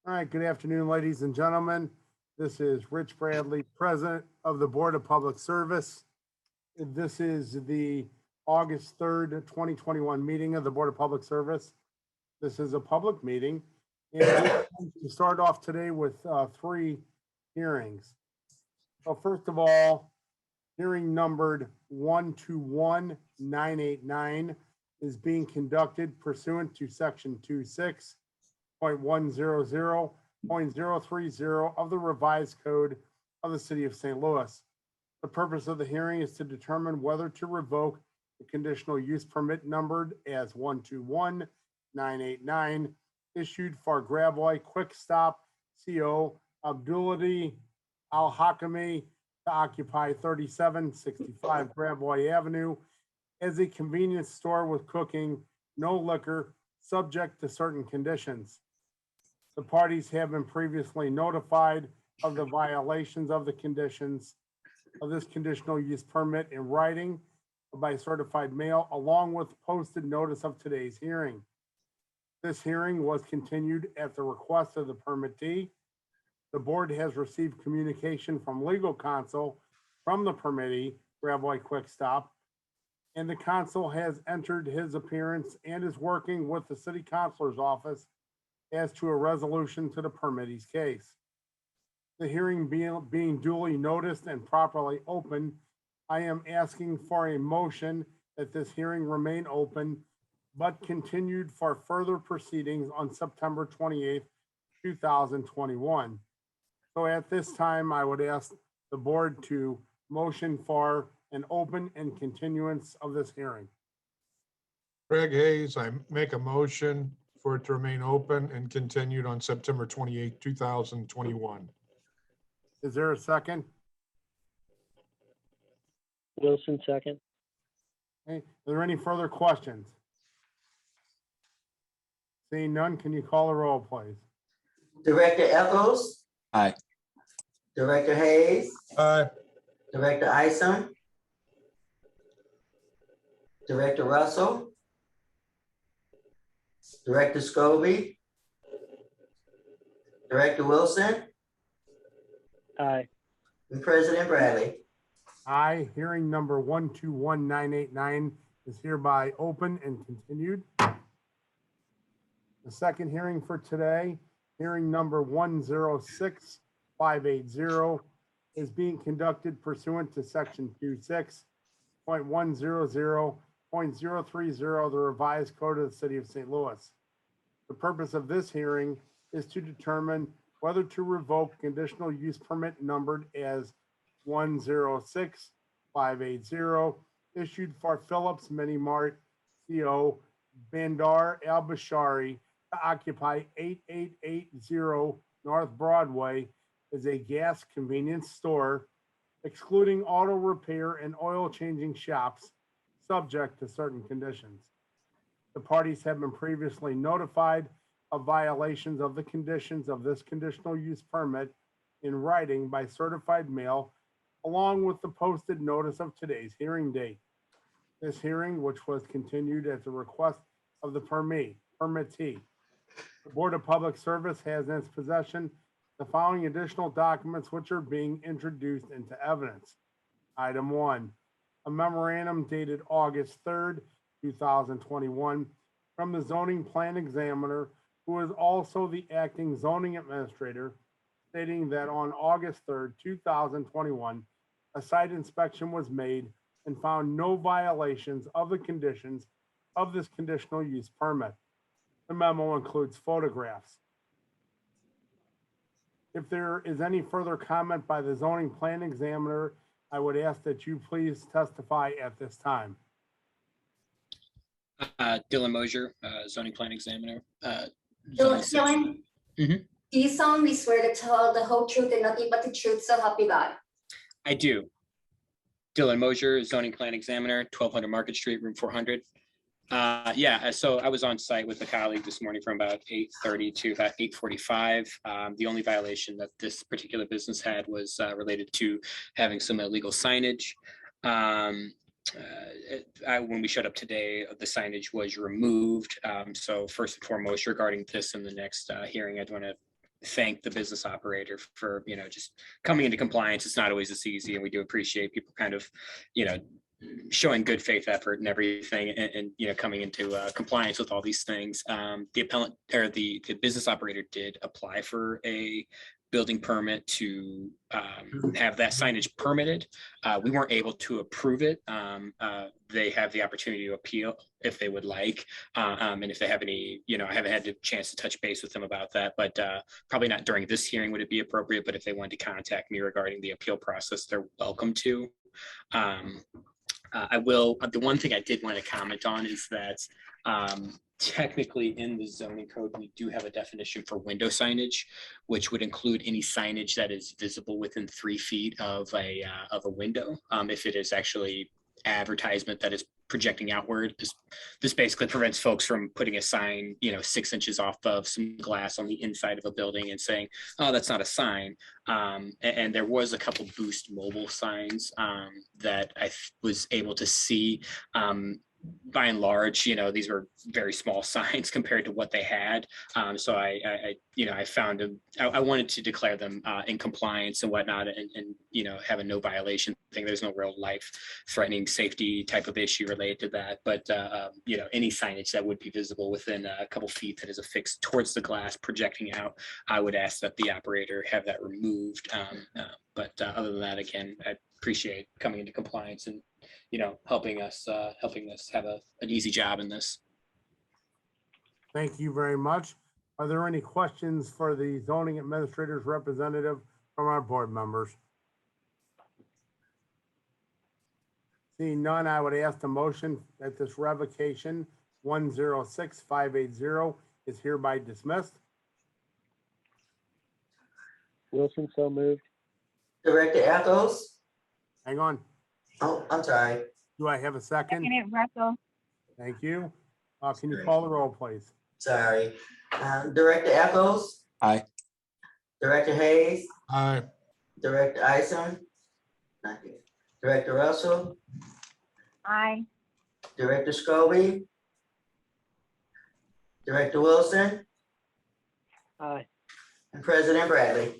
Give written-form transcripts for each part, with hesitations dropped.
All right, good afternoon, ladies and gentlemen. This is Rich Bradley, President of the Board of Public Service. This is the August 3rd, 2021 meeting of the Board of Public Service. This is a public meeting. And we're going to start off today with three hearings. So first of all, hearing numbered 121989 is being conducted pursuant to section 26.100.030 of the revised code of the city of St. Louis. The purpose of the hearing is to determine whether to revoke the conditional use permit numbered as 121989 issued for Gravoy Quick Stop CO Abduladi Al Hakami to occupy 3765 Gravoy Avenue as a convenience store with cooking, no liquor, subject to certain conditions. The parties have been previously notified of the violations of the conditions of this conditional use permit in writing by certified mail, along with posted notice of today's hearing. This hearing was continued at the request of the permittee. The board has received communication from legal counsel from the permittee, Gravoy Quick Stop, and the counsel has entered his appearance and is working with the city councilor's office as to a resolution to the permittee's case. The hearing being duly noticed and properly open, I am asking for a motion that this hearing remain open, but continued for further proceedings on September 28th, 2021. So at this time, I would ask the board to motion for an open and continuance of this hearing. Craig Hayes, I make a motion for it to remain open and continued on September 28, 2021. Is there a second? Wilson, second. Okay. Are there any further questions? Seeing none, can you call the roll, please? Director Echols, Aye. Director Hayes, Aye. Director Isom, Director Russell, Director Scobie, Director Wilson, Aye. and President Bradley. Aye. Hearing number 121989 is hereby open and continued. The second hearing for today, hearing number 106580, is being conducted pursuant to section 26.100.030 of the revised code of the city of St. Louis. The purpose of this hearing is to determine whether to revoke conditional use permit numbered as 106580 issued for Phillips Mini Mart CO Bandar Al Bashari to occupy 8880 North Broadway as a gas convenience store, excluding auto repair and oil changing shops, subject to certain conditions. The parties have been previously notified of violations of the conditions of this conditional use permit in writing by certified mail, along with the posted notice of today's hearing date. This hearing, which was continued at the request of the permittee. The Board of Public Service has in its possession the following additional documents which are being introduced into evidence. Item 1, a memorandum dated August 3rd, 2021 from the zoning plan examiner, who is also the acting zoning administrator, stating that on August 3rd, 2021, a site inspection was made and found no violations of the conditions of this conditional use permit. The memo includes photographs. If there is any further comment by the zoning plan examiner, I would ask that you please testify at this time. Dylan Mosier, zoning plan examiner. Dylan, Mhm. do you solemnly swear to tell the whole truth and nothing but the truth, so help you God? I do. Dylan Mosier, zoning plan examiner, 1200 Market Street, room 400. Yeah, so I was on site with a colleague this morning from about 8:30 to about 8:45. The only violation that this particular business had was related to having some illegal signage. When we showed up today, the signage was removed. So first and foremost, regarding this in the next hearing, I'd want to thank the business operator for, just coming into compliance. It's not always this easy, and we do appreciate people kind of, showing good faith effort and everything, and coming into compliance with all these things. The appellant or the business operator did apply for a building permit to have that signage permitted. We weren't able to approve it. They have the opportunity to appeal if they would like. And if they have any, I haven't had the chance to touch base with them about that, but probably not during this hearing would it be appropriate. But if they wanted to contact me regarding the appeal process, they're welcome to. I will, the one thing I did want to comment on is that technically in the zoning code, we do have a definition for window signage, which would include any signage that is visible within 3 feet of a window. If it is actually advertisement that is projecting outward, this basically prevents folks from putting a sign, 6 inches off of some glass on the inside of a building and saying, oh, that's not a sign. And there was a couple Boost mobile signs that I was able to see. By and large, these were very small signs compared to what they had. So I found them, I wanted to declare them in compliance and whatnot, and have a no violation thing. There's no real life threatening safety type of issue related to that. But, any signage that would be visible within a couple feet that is affixed towards the glass projecting out, I would ask that the operator have that removed. But other than that, again, I appreciate coming into compliance and helping us have an easy job in this. Thank you very much. Are there any questions for the zoning administrator's representative from our board members? Seeing none, I would ask the motion that this revocation 106580 is hereby dismissed. Wilson, so moved. Director Echols? Hang on. Oh, I'm sorry. Do I have a second? Second it, Russell. Thank you. Can you call the roll, please? Sorry. Director Echols? Aye. Director Hayes? Aye. Director Isom? Not here. Director Russell? Aye. Director Scobie? Director Wilson? Aye. And President Bradley.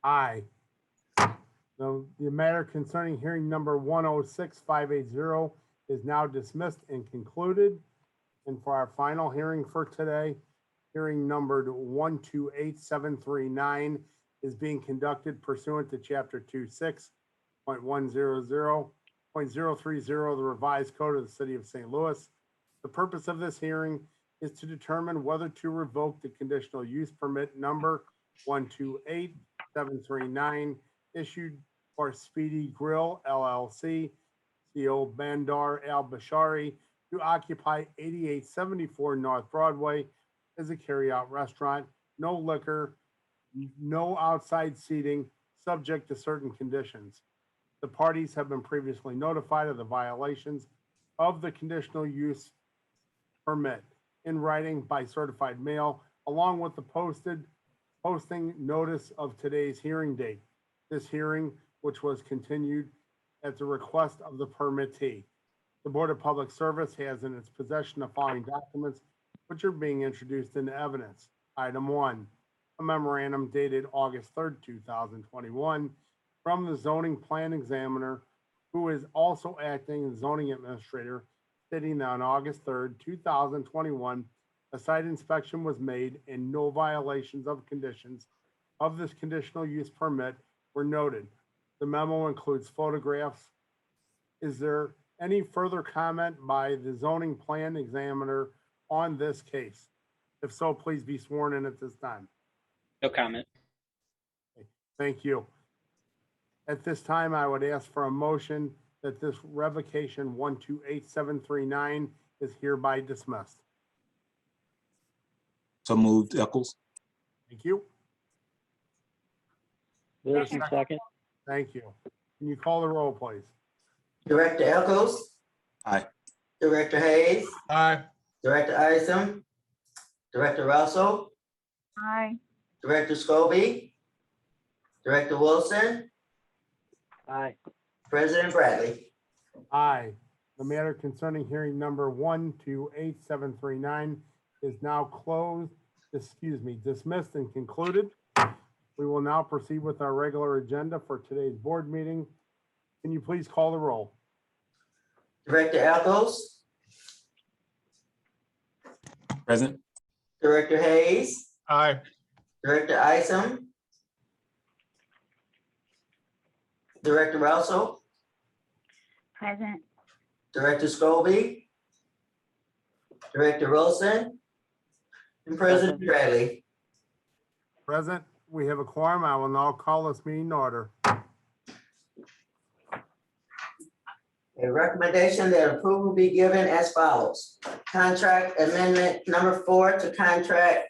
Aye. So the matter concerning hearing number 106580 is now dismissed and concluded. And for our final hearing for today, hearing numbered 128739 is being conducted pursuant to chapter 26.100.030 of the revised code of the city of St. Louis. The purpose of this hearing is to determine whether to revoke the conditional use permit number 128739 issued for Speedy Grill LLC, CO Bandar Al Bashari, to occupy 8874 North Broadway as a carryout restaurant, no liquor, no outside seating, subject to certain conditions. The parties have been previously notified of the violations of the conditional use permit in writing by certified mail, along with the posting notice of today's hearing date. This hearing, which was continued at the request of the permittee. The Board of Public Service has in its possession the following documents, which are being introduced into evidence. Item 1, a memorandum dated August 3rd, 2021, from the zoning plan examiner, who is also acting as zoning administrator, stating that on August 3rd, 2021, a site inspection was made and no violations of conditions of this conditional use permit were noted. The memo includes photographs. Is there any further comment by the zoning plan examiner on this case? If so, please be sworn in at this time. No comment. Thank you. At this time, I would ask for a motion that this revocation 128739 is hereby dismissed. So moved, Eccles. Thank you. Wilson, second. Thank you. Can you call the roll, please? Director Echols? Aye. Director Hayes? Aye. Director Isom? Director Russell? Aye. Director Scobie? Director Wilson? Aye. President Bradley. Aye. The matter concerning hearing number 128739 is now closed dismissed and concluded. We will now proceed with our regular agenda for today's board meeting. Can you please call the roll? Director Echols, Present. Director Hayes, Aye. Director Isom, Director Russell, Present. Director Scobie, Director Wilson, and President Bradley. Present, we have a quorum. I will now call this meeting to order. A recommendation that approval be given as follows. Contract amendment number 4 to contract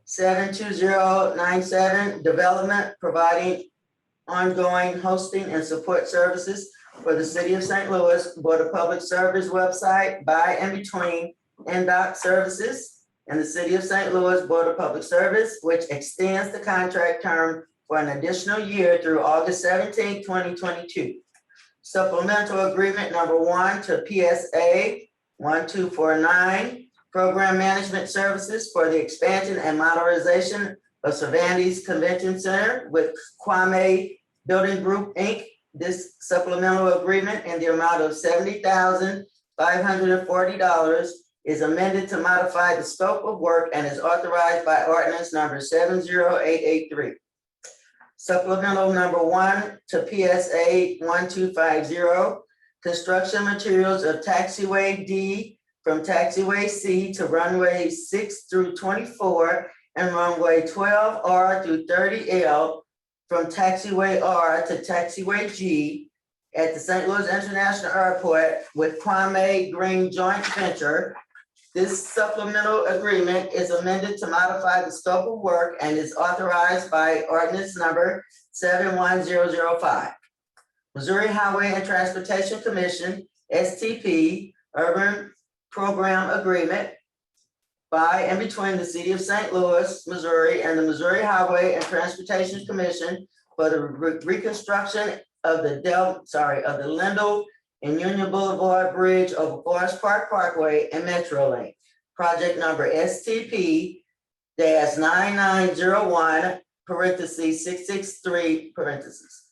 72097, development providing ongoing hosting and support services for the City of St. Louis Board of Public Service website by and between NDOC Services and the City of St. Louis Board of Public Service, which extends the contract term for an additional year through August 17, 2022. Supplemental agreement number 1 to PSA 1249, program management services for the expansion and modernization of Cervantes Convention Center with Kwame Building Group, Inc. This supplemental agreement in the amount of $70,540 is amended to modify the scope of work and is authorized by ordinance number 70883. Supplemental number 1 to PSA 1250, construction materials of taxiway D from taxiway C to runway 6 through 24 and runway 12R through 30L from taxiway R to taxiway G at the St. Louis International Airport with Kwame Green Joint Venture. This supplemental agreement is amended to modify the scope of work and is authorized by ordinance number 71005. Missouri Highway and Transportation Commission, STP, Urban Program Agreement by and between the City of St. Louis, Missouri, and the Missouri Highway and Transportation Commission for the reconstruction of the Lindell and Union Boulevard Bridge over Forest Park Parkway and Metro Lane. Project number STP-9901, parentheses 663, parentheses.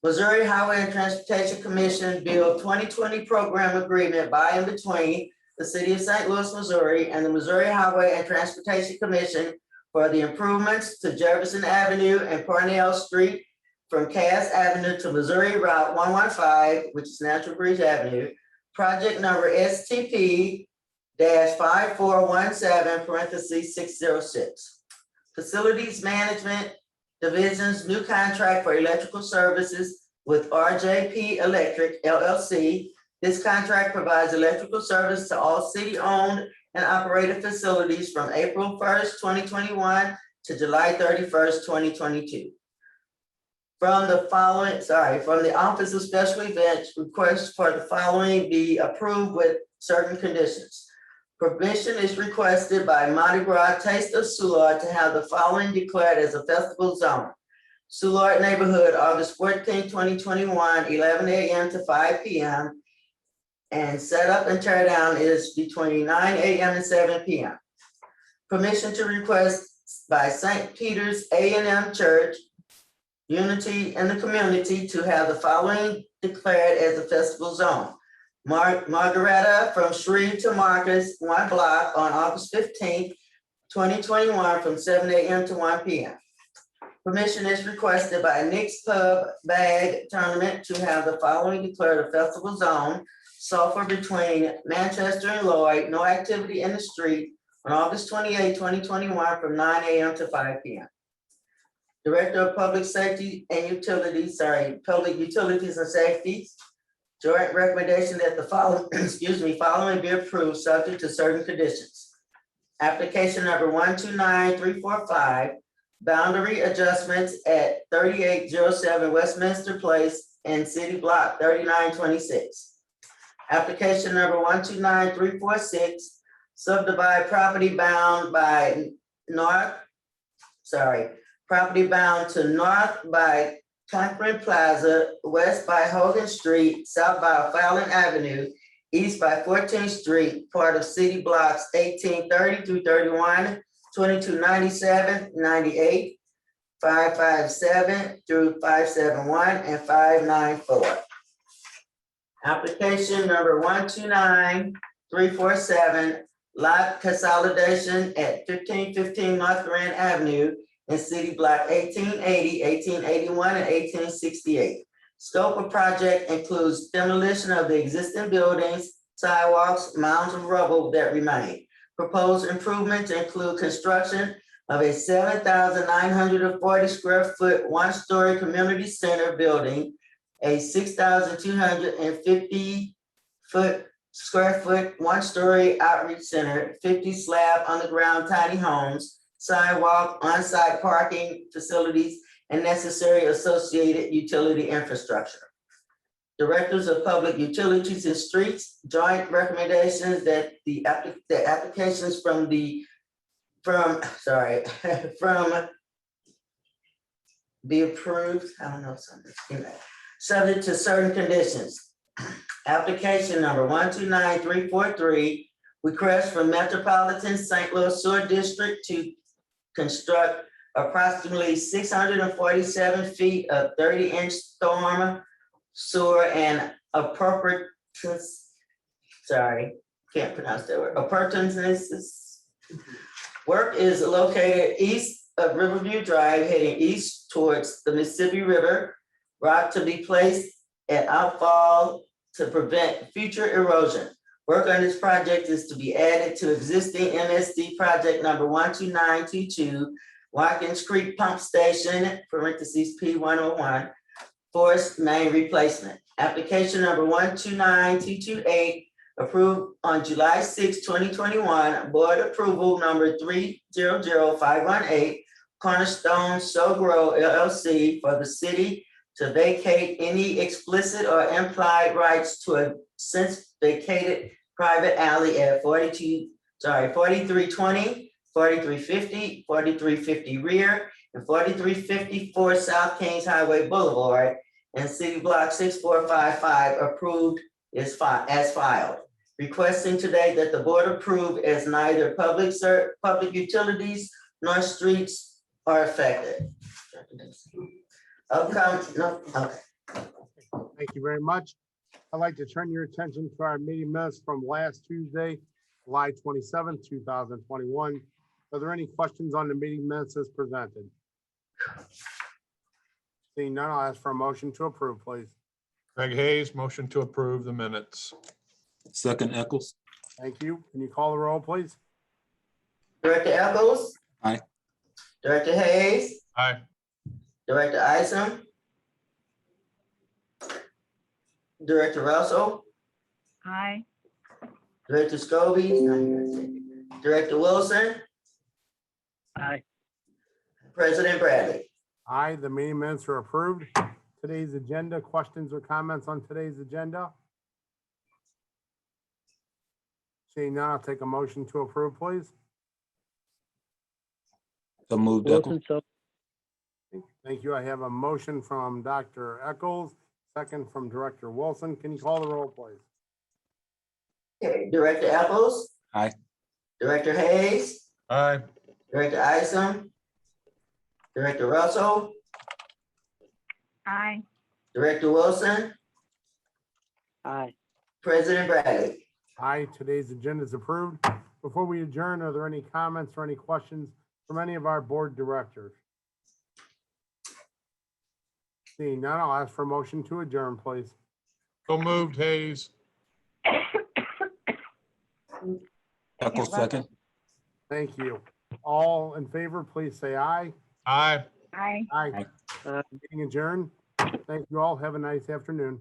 Missouri Highway and Transportation Commission Bill 2020 Program Agreement by and between the City of St. Louis, Missouri, and the Missouri Highway and Transportation Commission for the improvements to Jefferson Avenue and Parnell Street from Cass Avenue to Missouri Route 115, which is Natural Bridge Avenue. Project number STP-5417, parentheses 606. Facilities Management Division's new contract for electrical services with RJP Electric LLC. This contract provides electrical service to all city-owned and operated facilities from April 1st, 2021 to July 31st, 2022. From the Office of Special Events, requests for the following be approved with certain conditions. Permission is requested by Mardi Gras Taste of Soulard to have the following declared as a festival zone. Soulard Neighborhood, August 14, 2021, 11 a.m. to 5 p.m. And set up and tear down is between 9 a.m. and 7 p.m. Permission to request by St. Peter's A&M Church, Unity in the Community to have the following declared as a festival zone. Margaretta from Shreve to Marcus, 1 block on August 15th, 2021 from 7 a.m. to 1 p.m. Permission is requested by Nick's Pub Bag Tournament to have the following declared a festival zone. Sulphur between Manchester and Lloyd, no activity in the street on August 28, 2021 from 9 a.m. to 5 p.m. Director of Public Safety and Utilities, Public Utilities and Safety. Joint recommendation that the following, following be approved subject to certain conditions. Application number 129345, boundary adjustments at 3807 Westminster Place and City Block 3926. Application number 129346, subdivide property bound by property bound to north by Conklin Plaza, west by Hogan Street, south by Fallon Avenue, east by 14th Street, part of City Blocks 1830 through 31, 2297, 98, 557 through 571, and 594. Application number 129347, lot consolidation at 1515 North Grand Avenue in City Block 1880, 1881, and 1868. Scope of project includes demolition of the existing buildings, sidewalks, mounds of rubble that remain. Proposed improvements include construction of a 7,940 square foot, one-story community center building, a 6,250 square foot, one-story outreach center, 50 slab underground tiny homes, sidewalk, on-site parking facilities, and necessary associated utility infrastructure. Directors of Public Utilities and Streets, joint recommendations that the applications from be approved, I don't know, something, subject to certain conditions. Application number 129343, request from Metropolitan St. Louis Sewer District to construct approximately 647 feet of 30-inch storm sewer and appurtenances, can't pronounce that word, appurtenances. Work is located east of Riverview Drive, heading east towards the Mississippi River. Rock to be placed at outfall to prevent future erosion. Work on this project is to be added to existing MSD project number 12922, Watkins Creek Pump Station, parentheses P101, forced main replacement. Application number 129228, approved on July 6, 2021, board approval number 300518, Cornerstone So Grow LLC for the city to vacate any explicit or implied rights to a since vacated private alley at 4320, 4350, 4350 rear, and 4354 South Kings Highway Boulevard, and City Block 6455 approved as filed. Requesting today that the board approve as neither public utilities nor streets are affected. Outcome, no, okay. Thank you very much. I'd like to turn your attention to our meeting minutes from last Tuesday, July 27, 2021. Are there any questions on the meeting minutes as presented? Seeing none, I'll ask for a motion to approve, please. Greg Hayes, motion to approve the minutes. Second Eccles. Thank you. Can you call the roll, please? Director Echols? Aye. Director Hayes? Aye. Director Isom? Director Russell? Aye. Director Scobie? Director Wilson? Aye. President Bradley. Aye, the meeting minutes are approved. Today's agenda, questions or comments on today's agenda? Seeing none, I'll take a motion to approve, please. So moved Wilson, Eccles. so, Thank you. I have a motion from Dr. Eccles, second from Director Wilson. Can you call the roll, please? Okay, Director Eccles? Aye. Director Hayes? Aye. Director Isom? Director Russell? Aye. Director Wilson? aye. President Bradley. Aye, today's agenda is approved. Before we adjourn, are there any comments or any questions from any of our board directors? Seeing none, I'll ask for a motion to adjourn, please. So moved Hayes. Eccles second. Thank you. All in favor, please say aye. Aye. Aye. Aye. Aye. Meeting adjourned. Thank you all. Have a nice afternoon.